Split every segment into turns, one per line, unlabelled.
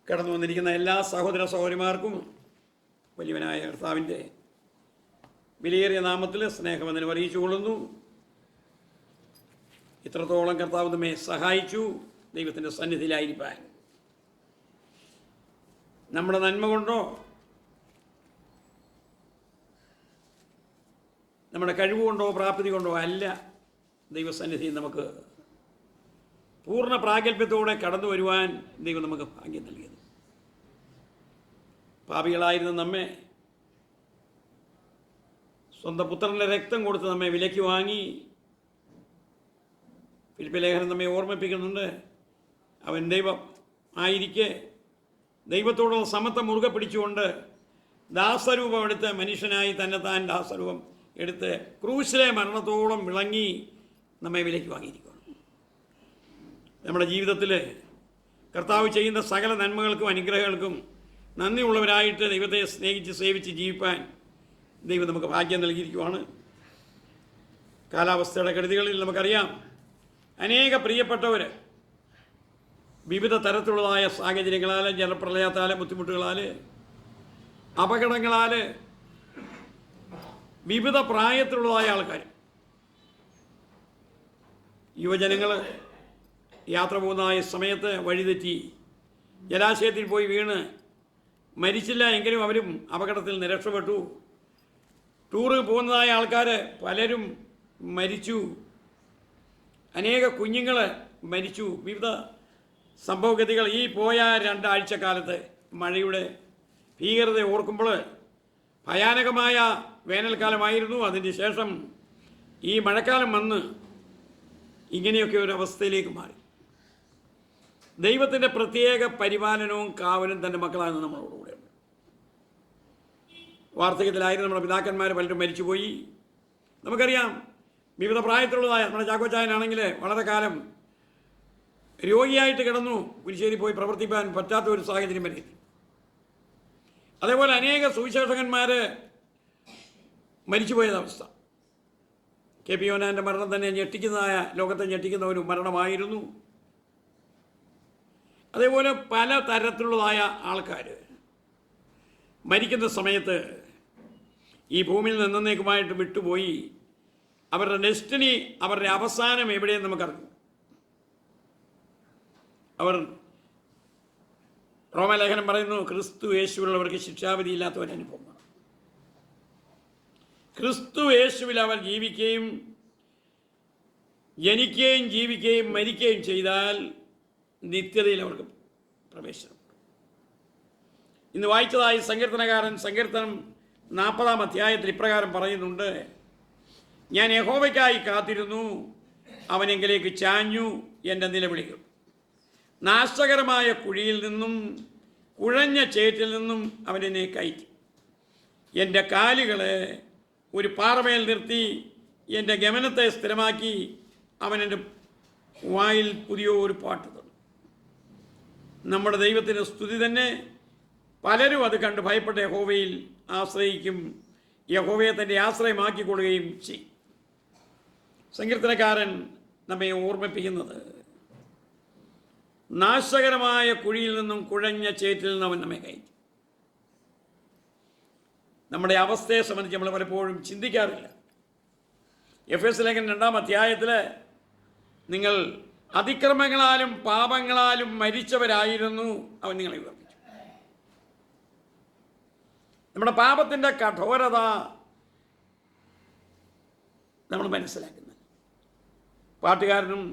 കടന്നു വന്നിരിക്കുന്ന എല്ലാ സഹോദര സഹോദരിമാർക്കും വലിയവനായ കർത്താവിൻ്റെ വിലയേറിയ നാമത്തിൽ സ്നേഹവന്ദനം അറിയിച്ചുകൊള്ളുന്നു. ഇത്രത്തോളം കർത്താവ് നമ്മെ സഹായിച്ചു ദൈവത്തിൻ്റെ സന്നിധിയിലായിരിക്കാൻ. നമ്മുടെ നന്മ കൊണ്ടോ നമ്മുടെ കഴിവുകൊണ്ടോ പ്രാപ്തി കൊണ്ടോ അല്ല ദൈവസന്നിധിയിൽ നമുക്ക് പൂർണ്ണ പ്രാഗൽഭ്യത്തോടെ കടന്നു വരുവാൻ ദൈവം നമുക്ക് ഭാഗ്യം നൽകിയത്. പാപികളായിരുന്ന നമ്മെ സ്വന്തം പുത്രൻ്റെ രക്തം കൊടുത്ത് നമ്മെ വിലയ്ക്ക് വാങ്ങി. ഫിലിപ്പി ലേഖനം നമ്മെ ഓർമ്മിപ്പിക്കുന്നുണ്ട്, അവൻ ദൈവം ആയിരിക്കെ ദൈവത്തോടുള്ള സമത്വം മുറുകെ പിടിച്ചുകൊണ്ട് ദാസരൂപം എടുത്ത് മനുഷ്യനായി തന്നെത്താൻ ദാസരൂപം എടുത്ത് ക്രൂശിലെ മരണത്തോളം വിളങ്ങി നമ്മെ വിലയ്ക്ക് വാങ്ങിയിരിക്കുകയാണ്. നമ്മുടെ ജീവിതത്തിൽ കർത്താവ് ചെയ്യുന്ന സകല നന്മകൾക്കും അനുഗ്രഹങ്ങൾക്കും നന്ദിയുള്ളവരായിട്ട് ദൈവത്തെ സ്നേഹിച്ച് സേവിച്ച് ജീവിപ്പാൻ ദൈവം നമുക്ക് ഭാഗ്യം നൽകിയിരിക്കുവാണ്. കാലാവസ്ഥയുടെ കെടുതികളിൽ നമുക്കറിയാം, അനേക പ്രിയപ്പെട്ടവർ വിവിധ തരത്തിലുള്ളതായ സാഹചര്യങ്ങളാൽ, ജലപ്രളയത്താൽ, ബുദ്ധിമുട്ടുകളാൽ, അപകടങ്ങളാൽ, വിവിധ പ്രായത്തിലുള്ളതായ ആൾക്കാർ, യുവജനങ്ങൾ യാത്ര പോകുന്നതായ സമയത്ത് വഴിതെറ്റി ജലാശയത്തിൽ പോയി വീണ് മരിച്ചില്ല എങ്കിലും അവരും അപകടത്തിൽ നിന്ന് രക്ഷപ്പെട്ടു. ടൂറ് പോകുന്നതായ ആൾക്കാർ പലരും മരിച്ചു. അനേക കുഞ്ഞുങ്ങൾ മരിച്ചു. വിവിധ സംഭവഗതികൾ ഈ പോയ 2 ആഴ്ചക്കാലത്ത് മഴയുടെ ഭീകരത ഓർക്കുമ്പോൾ ഭയാനകമായ വേനൽക്കാലമായിരുന്നു. അതിന് ശേഷം ഈ മഴക്കാലം വന്ന് ഇങ്ങനെയൊക്കെ ഒരു അവസ്ഥയിലേക്ക് മാറി. ദൈവത്തിൻ്റെ പ്രത്യേക പരിപാലനവും കാവലും തൻ്റെ മക്കളാണ് നമ്മളോടുകൂടെ. വാർദ്ധക്യത്തിലായിരുന്നു നമ്മുടെ പിതാക്കന്മാർ പലരും മരിച്ചുപോയി. നമുക്കറിയാം, വിവിധ പ്രായത്തിലുള്ളതായ നമ്മുടെ ചാക്കോച്ചായനാണെങ്കിൽ വളരെ കാലം രോഗിയായിട്ട് കിടന്നു. കുരിശ്ശേരി പോയി പ്രവർത്തിക്കാൻ പറ്റാത്ത ഒരു സാഹചര്യം വരെ. അതേപോലെ അനേക സുവിശേഷകന്മാർ മരിച്ചുപോയതവസ്ഥ. കെ പി യോനാൻ്റെ മരണം തന്നെ ഞെട്ടിക്കുന്നതായ, ലോകത്തെ ഞെട്ടിക്കുന്ന ഒരു മരണമായിരുന്നു. അതേപോലെ പല തരത്തിലുള്ളതായ ആൾക്കാർ മരിക്കുന്ന സമയത്ത് ഈ ഭൂമിയിൽ നിന്നേക്കുമായിട്ട് വിട്ടുപോയി. അവരുടെ ഡെസ്റ്റിനി, അവരുടെ അവസാനം എവിടെയെന്ന് നമുക്കറിയാം. അവർ റോമാലേഖനം പറയുന്നു, ക്രിസ്തു യേശുവിലുള്ളവർക്ക് ശിക്ഷാവിധി ഇല്ലാത്ത ഒരു അനുഭവമാണ്. ക്രിസ്തു യേശുവിൽ അവർ ജീവിക്കുകയും ജനിക്കുകയും ജീവിക്കുകയും മരിക്കുകയും ചെയ്താൽ നിത്യതയിൽ അവർക്ക് പ്രവേശനം. ഇന്ന് വായിച്ചതായി സങ്കീർത്തനകാരൻ സങ്കീർത്തനം 40-ാം അധ്യായത്തിൽ ഇപ്രകാരം പറയുന്നുണ്ട്, ഞാൻ യഹോവയ്ക്കായി കാത്തിരുന്നു, അവനെങ്കിലേക്ക് ചാഞ്ഞു എൻ്റെ നിലവിളികൾ. നാശകരമായ കുഴിയിൽ നിന്നും കുഴഞ്ഞ ചേറ്റിൽ നിന്നും അവനെന്നെ കയറ്റി. എൻ്റെ കാലുകളെ ഒരു പാറമേൽ നിർത്തി എൻ്റെ ഗമനത്തെ സ്ഥിരമാക്കി. അവൻ എൻ്റെ വായിൽ പുതിയ ഒരു പാട്ട് തന്നു. നമ്മുടെ ദൈവത്തിൻ്റെ സ്തുതി തന്നെ. പലരും അത് കണ്ട് ഭയപ്പെട്ട യഹോവയിൽ ആശ്രയിക്കും, യഹോവയെ തൻ്റെ ആശ്രയമാക്കിക്കൊള്ളുകയും ചെയ്യും. സങ്കീർത്തനക്കാരൻ നമ്മെ ഓർമ്മിപ്പിക്കുന്നത്, നാശകരമായ കുഴിയിൽ നിന്നും കുഴഞ്ഞ ചേറ്റിൽ നിന്ന് അവൻ നമ്മെ കയറ്റി. നമ്മുടെ അവസ്ഥയെ സംബന്ധിച്ച് നമ്മൾ പലപ്പോഴും ചിന്തിക്കാറില്ല. എഫേസ്യ ലേഖനം 2-ാം അധ്യായത്തിൽ നിങ്ങൾ അതിക്രമങ്ങളാലും പാപങ്ങളാലും മരിച്ചവരായിരുന്നു, അവൻ നിങ്ങളെ ഉയർപ്പിച്ചു. നമ്മുടെ പാപത്തിൻ്റെ കഠോരത നമ്മൾ മനസ്സിലാക്കുന്നത്. പാട്ടുകാരനും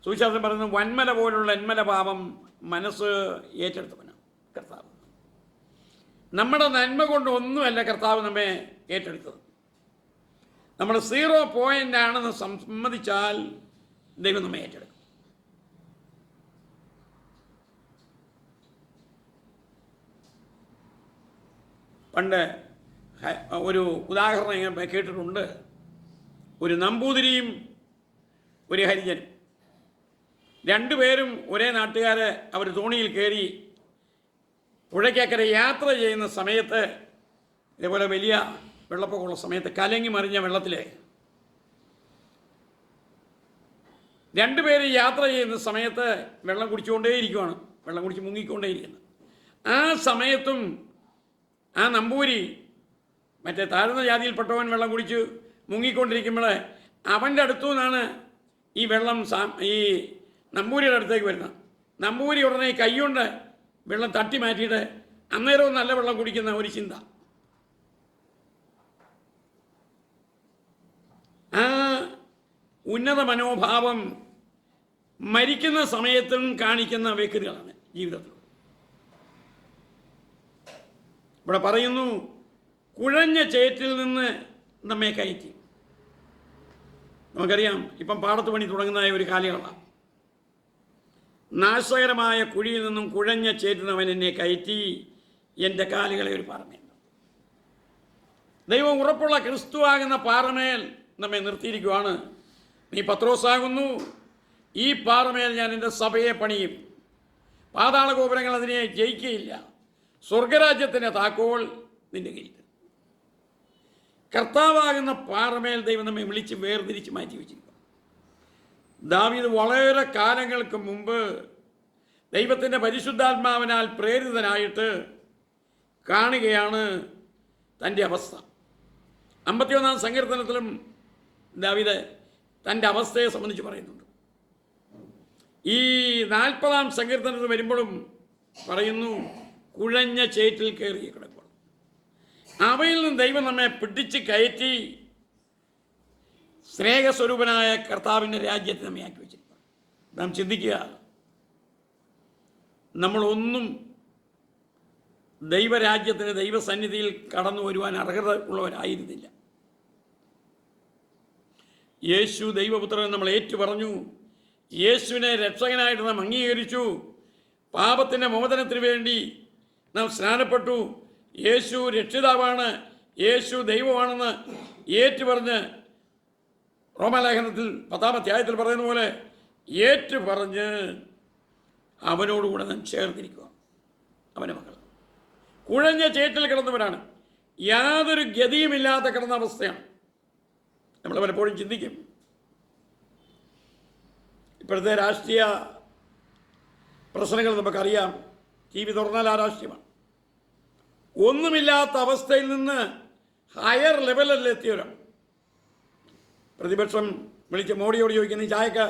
സുവിശേഷം പറയുന്നു, വന്മല പോലുള്ള എന്മല പാപം മനസ്സ് ഏറ്റെടുത്തവനാണ് കർത്താവ്. നമ്മുടെ നന്മ കൊണ്ട് ഒന്നുമല്ല കർത്താവ് നമ്മെ ഏറ്റെടുത്തത്. നമ്മൾ 0 പോയിൻ്റ് ആണെന്ന് സമ്മതിച്ചാൽ ദൈവം നമ്മെ ഏറ്റെടുക്കും. പണ്ട് ഒരു ഉദാഹരണം ഞാൻ കേട്ടിട്ടുണ്ട്. ഒരു നമ്പൂതിരിയും ഒരു ഹരിജനും, 2 പേരും ഒരേ നാട്ടുകാരെ. അവർ തോണിയിൽ കയറി പുഴയ്ക്കക്കരെ യാത്ര ചെയ്യുന്ന സമയത്ത്, ഇതേപോലെ വലിയ വെള്ളപ്പൊക്കമുള്ള സമയത്ത് കലങ്ങി മറിഞ്ഞ വെള്ളത്തിൽ രണ്ടുപേരും യാത്ര ചെയ്യുന്ന സമയത്ത് വെള്ളം കുടിച്ചുകൊണ്ടേയിരിക്കുകയാണ്. വെള്ളം കുടിച്ച് മുങ്ങിക്കൊണ്ടേയിരിക്കുന്നത്. ആ സമയത്തും ആ നമ്പൂരി മറ്റേ താഴ്ന്ന ജാതിയിൽപ്പെട്ടവൻ വെള്ളം കുടിച്ച് മുങ്ങിക്കൊണ്ടിരിക്കുമ്പോൾ അവൻ്റെ അടുത്തു നിന്നാണ് ഈ വെള്ളം ഈ നമ്പൂരിയുടെ അടുത്തേക്ക് വരുന്നത്. നമ്പൂരി ഉടനെ കൈകൊണ്ട് വെള്ളം തട്ടി മാറ്റിയിട്ട് അന്നേരവും നല്ല വെള്ളം കുടിക്കുന്ന ഒരു ചിന്ത. ആ ഉന്നത മനോഭാവം മരിക്കുന്ന സമയത്തും കാണിക്കുന്ന വ്യക്തികളാണ് ജീവിതത്തിൽ. ഇവിടെ പറയുന്നു, കുഴഞ്ഞ ചേറ്റിൽ നിന്ന് നമ്മെ കയറ്റി. നമുക്കറിയാം, ഇപ്പം പാടത്ത് പണി തുടങ്ങുന്നതായ ഒരു കാലയളവാണ്. നാശകരമായ കുഴിയിൽ നിന്നും കുഴഞ്ഞ ചേറ്റിൽ അവൻ എന്നെ കയറ്റി, എൻ്റെ കാലുകളെ ഒരു പാറമേൽ. ദൈവം ഉറപ്പുള്ള ക്രിസ്തുവാകുന്ന പാറമേൽ നമ്മെ നിർത്തിയിരിക്കുവാണ്. നീ പത്രോസാകുന്നു, ഈ പാറമേൽ ഞാൻ എൻ്റെ സഭയെ പണിയും, പാതാള ഗോപുരങ്ങൾ അതിനെ ജയിക്കുകയില്ല, സ്വർഗരാജ്യത്തിൻ്റെ താക്കോൽ നിന്റെ കയ്യിൽ. കർത്താവാകുന്ന പാറമേൽ ദൈവം നമ്മെ വിളിച്ച് വേർതിരിച്ച് മാറ്റി വെച്ചിരിക്കുക. ദാവീദ് വളരെ കാലങ്ങൾക്ക് മുമ്പ് ദൈവത്തിൻ്റെ പരിശുദ്ധാത്മാവിനാൽ പ്രേരിതനായിട്ട് കാണുകയാണ് തൻ്റെ അവസ്ഥ. 51-ാം സങ്കീർത്തനത്തിലും ദാവീദ് തൻ്റെ അവസ്ഥയെ സംബന്ധിച്ച് പറയുന്നുണ്ട്. ഈ 40-ാം സങ്കീർത്തനത്തിൽ വരുമ്പോഴും പറയുന്നു, കുഴഞ്ഞ ചേറ്റിൽ കയറി കിടക്കണം. അവയിൽ നിന്ന് ദൈവം നമ്മെ പിടിച്ച് കയറ്റി സ്നേഹസ്വരൂപനായ കർത്താവിൻ്റെ രാജ്യത്തെ നമ്മെ ആക്കി വെച്ചിരിക്കുക. നാം ചിന്തിക്കുക, നമ്മളൊന്നും ദൈവരാജ്യത്തിന് ദൈവസന്നിധിയിൽ കടന്നു വരുവാൻ അർഹത ഉള്ളവരായിരുന്നില്ല. യേശു ദൈവപുത്രൻ നമ്മൾ ഏറ്റുപറഞ്ഞു, യേശുവിനെ രക്ഷകനായിട്ട് നാം അംഗീകരിച്ചു, പാപത്തിൻ്റെ മോചനത്തിന് വേണ്ടി നാം സ്നാനപ്പെട്ടു, യേശു രക്ഷിതാവാണ്, യേശു ദൈവമാണെന്ന് ഏറ്റുപറഞ്ഞ് റോമാലേഖനത്തിൽ 10-ാം അധ്യായത്തിൽ പറയുന്ന പോലെ ഏറ്റുപറഞ്ഞ് അവനോടുകൂടെ നാം ചേർന്നിരിക്കുക. അവൻ്റെ മക്കൾ കുഴഞ്ഞ ചേറ്റിൽ കിടന്നവരാണ്. യാതൊരു ഗതിയുമില്ലാത്ത കിടന്ന അവസ്ഥയാണ്. നമ്മൾ പലപ്പോഴും ചിന്തിക്കും, ഇപ്പോഴത്തെ രാഷ്ട്രീയ പ്രശ്നങ്ങൾ നമുക്കറിയാം. ടി വി തുറന്നാൽ ആ രാഷ്ട്രീയമാണ്. ഒന്നുമില്ലാത്ത അവസ്ഥയിൽ നിന്ന് ഹയർ ലെവലിലെത്തിയവരാണ്. പ്രതിപക്ഷം വിളിച്ച് മോഡിയോട് ചോദിക്കുന്നത്,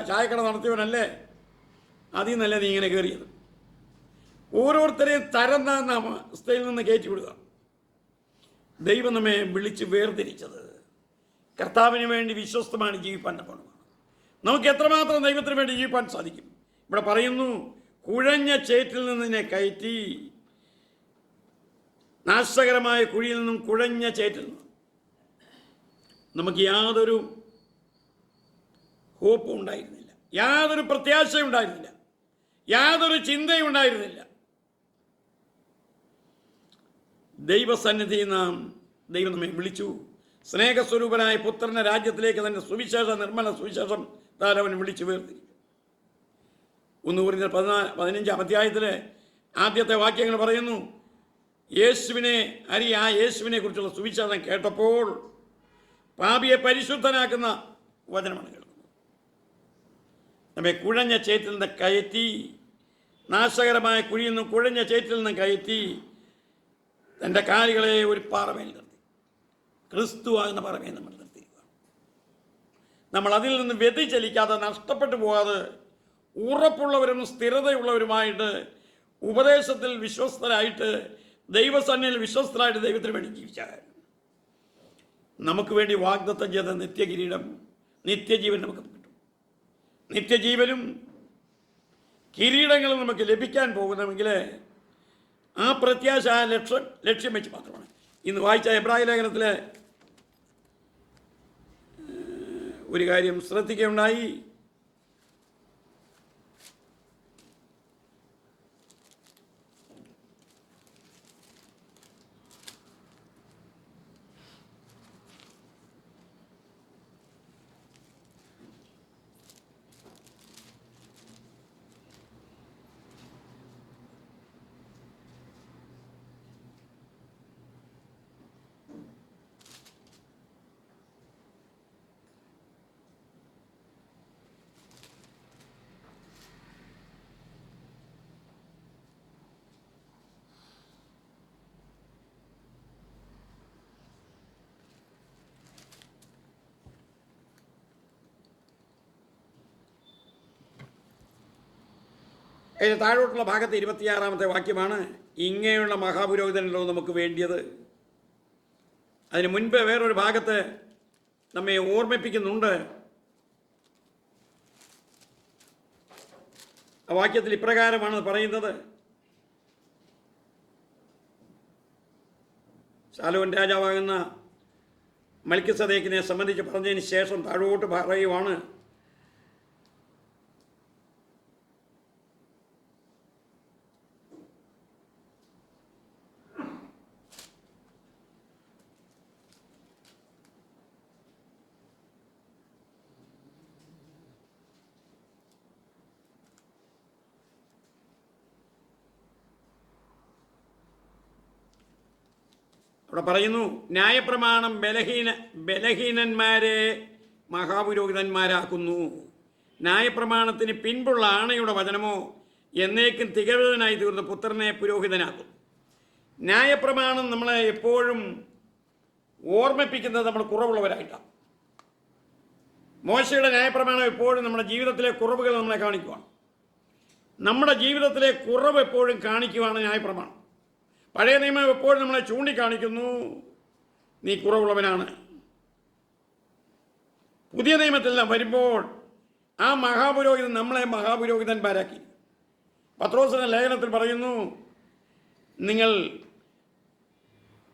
ചായക്കട നടത്തിയവനല്ലേ, അതിൽ നിന്നല്ലേ നീ ഇങ്ങനെ കയറിയത്? ഓരോരുത്തരെയും തരം താഴ്ന്ന അവസ്ഥയിൽ നിന്ന് കയറ്റിവിടുക. ദൈവം നമ്മെ വിളിച്ച് വേർതിരിച്ചത് കർത്താവിന് വേണ്ടി വിശ്വസ്തമാണ് ജീവിപ്പാൻ തക്കവണ്ണമാണ്. നമുക്ക് എത്രമാത്രം ദൈവത്തിന് വേണ്ടി ജീവിപ്പാൻ സാധിക്കും? ഇവിടെ പറയുന്നു, കുഴഞ്ഞ ചേറ്റിൽ നിന്നെ കയറ്റി, നാശകരമായ കുഴിയിൽ നിന്നും കുഴഞ്ഞ ചേറ്റിൽ നിന്നും. നമുക്ക് യാതൊരു ഹോപ്പും ഉണ്ടായിരുന്നില്ല, യാതൊരു പ്രത്യാശയും ഉണ്ടായിരുന്നില്ല, യാതൊരു ചിന്തയും ഉണ്ടായിരുന്നില്ല. ദൈവസന്നിധിയിൽ നാം ദൈവം നമ്മെ വിളിച്ചു. സ്നേഹസ്വരൂപനായ പുത്രൻ്റെ രാജ്യത്തിലേക്ക് തന്നെ സുവിശേഷം, നിർമ്മല സുവിശേഷം താൻ അവൻ വിളിച്ചു വേർതിരിക്കും. 1 കൊരിന്ത്യർ 15-ാം അധ്യായത്തിലെ ആദ്യത്തെ വാക്യങ്ങൾ പറയുന്നു, ആ യേശുവിനെ കുറിച്ചുള്ള സുവിശേഷം കേട്ടപ്പോൾ പാപിയെ പരിശുദ്ധനാക്കുന്ന വചനമാണ് കേൾക്കുന്നത്. നമ്മെ കുഴഞ്ഞ ചേറ്റിൽ നിന്ന് കയറ്റി, നാശകരമായ കുഴിയിൽ നിന്നും കുഴഞ്ഞ ചേറ്റിൽ നിന്ന് കയറ്റി തൻ്റെ കാലുകളെ ഒരു പാറമേൽ നിർത്തി. ക്രിസ്തു ആകുന്ന പാറമേൽ നമ്മൾ നിർത്തിയിരിക്കുക. നമ്മൾ അതിൽ നിന്ന് വ്യതിചലിക്കാതെ, നഷ്ടപ്പെട്ടു പോകാതെ, ഉറപ്പുള്ളവരും സ്ഥിരതയുള്ളവരുമായിട്ട്, ഉപദേശത്തിൽ വിശ്വസ്തരായിട്ട്, ദൈവസന്നിധിയിൽ വിശ്വസ്തരായിട്ട് ദൈവത്തിന് വേണ്ടി ജീവിച്ചാൽ നമുക്ക് വേണ്ടി വാഗ്ദത്തം ചെയ്ത നിത്യകിരീടം, നിത്യജീവൻ നമുക്ക് കിട്ടും. നിത്യജീവനും കിരീടങ്ങളും നമുക്ക് ലഭിക്കാൻ പോകുന്നുവെങ്കിൽ ആ പ്രത്യാശ, ആ ലക്ഷ്യം വെച്ച് മാത്രമാണ്. ഇന്ന് വായിച്ച എബ്രായ ലേഖനത്തിലെ ഒരു കാര്യം ശ്രദ്ധിക്കുകയുണ്ടായി. അതിന് താഴോട്ടുള്ള ഭാഗത്ത് 26-ാമത്തെ വാക്യമാണ്. ഇങ്ങനെയുള്ള മഹാപുരോഹിതനല്ലോ നമുക്ക് വേണ്ടിയത്. അതിന് മുൻപ് വേറൊരു ഭാഗത്ത് നമ്മെ ഓർമ്മിപ്പിക്കുന്നുണ്ട്. ആ വാക്യത്തിൽ ഇപ്രകാരമാണ് പറയുന്നത്. ശലോമോൻ രാജാവാകുന്ന മൽക്കിസദേക്കിനെ സംബന്ധിച്ച് പറഞ്ഞതിന് ശേഷം താഴോട്ട് പറയുവാണ്. അവിടെ പറയുന്നു, ന്യായപ്രമാണം ബലഹീനന്മാരെ മഹാപുരോഹിതന്മാരാക്കുന്നു. ന്യായപ്രമാണത്തിന് പിൻപുള്ള ആണയുടെ വചനമോ എന്നേക്കും തികവനായി തീർന്ന പുത്രനെ പുരോഹിതനാക്കും. ന്യായപ്രമാണം നമ്മളെ എപ്പോഴും ഓർമ്മിപ്പിക്കുന്നത് നമ്മൾ കുറവുള്ളവരായിട്ടാണ്. മോശയുടെ ന്യായപ്രമാണം എപ്പോഴും നമ്മുടെ ജീവിതത്തിലെ കുറവുകൾ നമ്മളെ കാണിക്കുവാണ്. നമ്മുടെ ജീവിതത്തിലെ കുറവ് എപ്പോഴും കാണിക്കുവാണ് ന്യായപ്രമാണം. പഴയ നിയമം എപ്പോഴും നമ്മളെ ചൂണ്ടിക്കാണിക്കുന്നു, നീ കുറവുള്ളവനാണ്. പുതിയ നിയമത്തിലെല്ലാം വരുമ്പോൾ ആ മഹാപുരോഹിതൻ നമ്മളെ മഹാപുരോഹിതന്മാരാക്കി. പത്രോസിന്റെ ലേഖനത്തിൽ പറയുന്നു, നിങ്ങൾ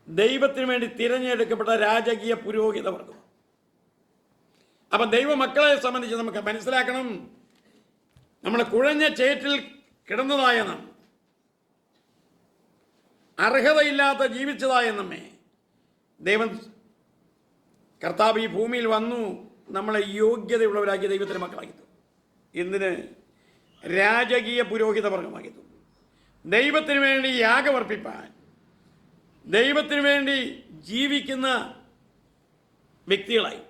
ദൈവത്തിന് വേണ്ടി തിരഞ്ഞെടുക്കപ്പെട്ട രാജകീയ പുരോഹിത വർഗം. അപ്പം ദൈവമക്കളെ സംബന്ധിച്ച് നമുക്ക് മനസ്സിലാക്കണം, നമ്മൾ കുഴഞ്ഞ ചേറ്റിൽ കിടന്നതായ നാം, അർഹതയില്ലാത്ത ജീവിച്ചതായ നമ്മെ ദൈവം കർത്താവ് ഈ ഭൂമിയിൽ വന്നു നമ്മളെ യോഗ്യതയുള്ളവരാക്കി ദൈവത്തിൻ്റെ മക്കളാക്കി തന്നു. എന്തിന്? രാജകീയ പുരോഹിത വർഗമാക്കി തന്നു. ദൈവത്തിന് വേണ്ടി യാഗമർപ്പിപ്പാൻ, ദൈവത്തിന് വേണ്ടി ജീവിക്കുന്ന വ്യക്തികളായി.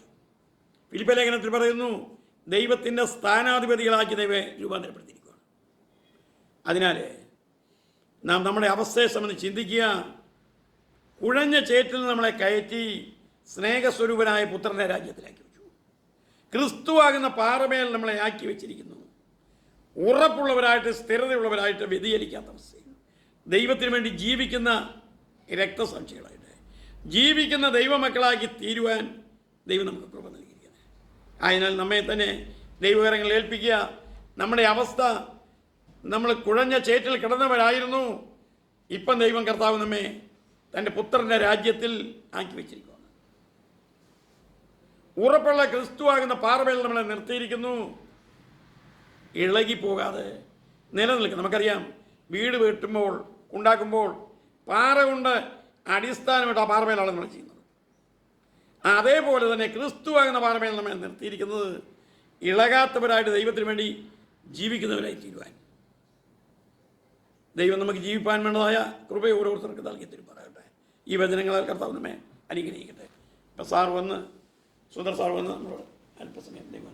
ഫിലിപ്പി ലേഖനത്തിൽ പറയുന്നു, ദൈവത്തിൻ്റെ സ്ഥാനാധിപതികളാക്കി ദൈവം രൂപാന്തരപ്പെടുത്തിയിരിക്കുകയാണ്. അതിനാൽ നാം നമ്മുടെ അവസ്ഥയെ സംബന്ധിച്ച് ചിന്തിക്കുക. കുഴഞ്ഞ ചേറ്റിൽ നമ്മളെ കയറ്റി സ്നേഹസ്വരൂപനായ പുത്രൻ്റെ രാജ്യത്തിലാക്കി വെച്ചു. ക്രിസ്തുവാകുന്ന പാറമേൽ നമ്മളെ ആക്കി വെച്ചിരിക്കുന്നു. ഉറപ്പുള്ളവരായിട്ട്, സ്ഥിരതയുള്ളവരായിട്ട്, വ്യതിചലിക്കാത്ത അവസ്ഥയിൽ ദൈവത്തിന് വേണ്ടി ജീവിക്കുന്ന രക്തസാക്ഷികളായിട്ട് ജീവിക്കുന്ന ദൈവമക്കളാക്കി തീരുവാൻ ദൈവം നമുക്ക് കൃപ നൽകിയിരിക്കുന്നത്. അതിനാൽ നമ്മെ തന്നെ ദൈവകരങ്ങളിൽ ഏൽപ്പിക്കുക. നമ്മുടെ അവസ്ഥ, നമ്മൾ കുഴഞ്ഞ ചേറ്റിൽ കിടന്നവരായിരുന്നു. ഇപ്പം ദൈവം കർത്താവ് നമ്മെ തൻ്റെ പുത്രൻ്റെ രാജ്യത്തിൽ ആക്കി വെച്ചിരിക്കുകയാണ്. ഉറപ്പുള്ള ക്രിസ്തുവാകുന്ന പാറമേൽ നമ്മളെ നിർത്തിയിരിക്കുന്നു. ഇളകിപ്പോകാതെ നിലനിൽക്കും. നമുക്കറിയാം, വീട് വെട്ടുമ്പോൾ, ഉണ്ടാക്കുമ്പോൾ പാറ കൊണ്ട് അടിസ്ഥാനമായിട്ട് ആ പാറമേലാണ് നമ്മൾ ചെയ്യുന്നത്. അതേപോലെ തന്നെ ക്രിസ്തുവാകുന്ന പാറമേൽ നമ്മളെ നിർത്തിയിരിക്കുന്നത് ഇളകാത്തവരായിട്ട് ദൈവത്തിന് വേണ്ടി ജീവിക്കുന്നവരായി തീരുവാൻ ദൈവം നമുക്ക് ജീവിപ്പാൻ വേണ്ടതായ കൃപ ഓരോരുത്തർക്ക് നൽകി തരും. പറയട്ടെ, ഈ വചനങ്ങളാൽ കർത്താവ് നമ്മെ അനുഗ്രഹിക്കട്ടെ. ഇപ്പം സുന്ദർ സാർ വന്ന് നമ്മളോട് അല്പസമയം ദൈവം